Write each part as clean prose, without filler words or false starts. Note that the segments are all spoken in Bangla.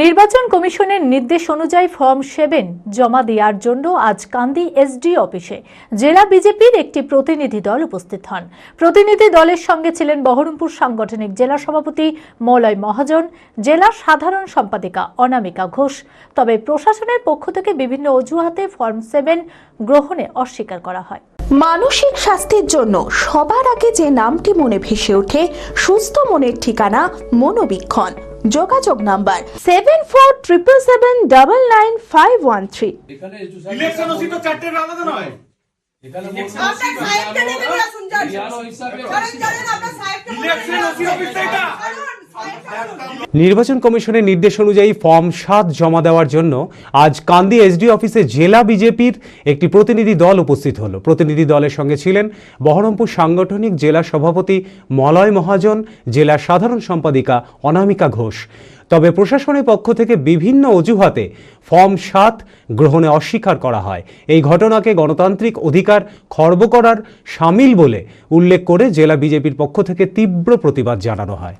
নির্বাচন কমিশনের নির্দেশ অনুযায়ী ফর্ম 7 জমা দেওয়ার জন্য আজ কান্দি এসডি অফিসে জেলা বিজেপির একটি প্রতিনিধি দল উপস্থিত হন। প্রতিনিধি দলের সঙ্গে ছিলেন বহরমপুর সাংগঠনিক জেলা সভাপতি মলয় মহাজন, জেলা সাধারণ সম্পাদিকা অনামিকা ঘোষ। তবে প্রশাসনের পক্ষ থেকে বিভিন্ন অজুহাতে ফর্ম 7 গ্রহণে অস্বীকার করা হয়। মানসিক স্বাস্থ্যের জন্য সবার আগে যে নামটি মনে ভেসে ওঠে, সুস্থ মনের ঠিকানা মনোবীক্ষণ। যোগাযোগ নাম্বার 7477799513। ইলেকশন ওসি তো চারটে আলাদা নয়। এখানে নির্বাচন কমিশনের নির্দেশ অনুযায়ী ফর্ম 7 জমা দেওয়ার জন্য আজ কান্দি এসডি অফিসে জেলা বিজেপির একটি প্রতিনিধি দল উপস্থিত হলো। প্রতিনিধি দলের সঙ্গে ছিলেন বহরমপুর সাংগঠনিক জেলা সভাপতি মলয় মহাজন, জেলা সাধারণ সম্পাদিকা অনামিকা ঘোষ। তবে প্রশাসনের পক্ষ থেকে বিভিন্ন অজুহাতে ফর্ম 7 গ্রহণে অস্বীকার করা হয়। এই ঘটনাকে গণতান্ত্রিক অধিকার খর্ব করার শামিল বলে উল্লেখ করে জেলা বিজেপির পক্ষ থেকে তীব্র প্রতিবাদ জানানো হয়।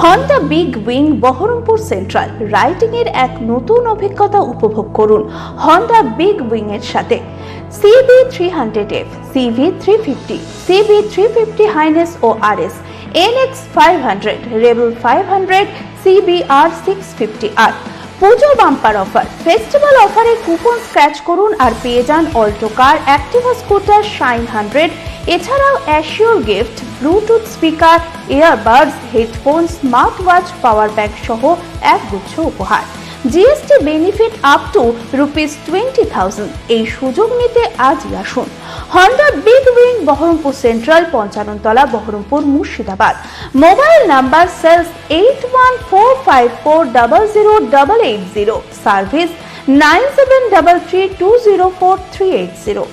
Honda Big Wing Baharampur central riding এর এক নতুন অভিজ্ঞতা উপভোগ করুন হন্ডা বিগ উইং এর সাথে। CB300F, CV350, CB350 হাইনেস ও RS, NX 500, Rebel 500, CBR 650R। Puja bumper offer, festival অফারে কুপন স্ক্র্যাচ করুন আর পেয়ে যান Alto car, Activa scooter, Shine 100। এছাড়াও assure gift, bluetooth speaker, earbuds, headphone, smart watch, power bank সহ একগুচ্ছ উপহার। GST benefit up to ₹20,000। এই সুযোগ নিতে আজই আসুন Honda Big Wing Baharampur Central, 55 তলা, Baharampur, Murshidabad. Mobile number sales 8145400880, service 9733204380।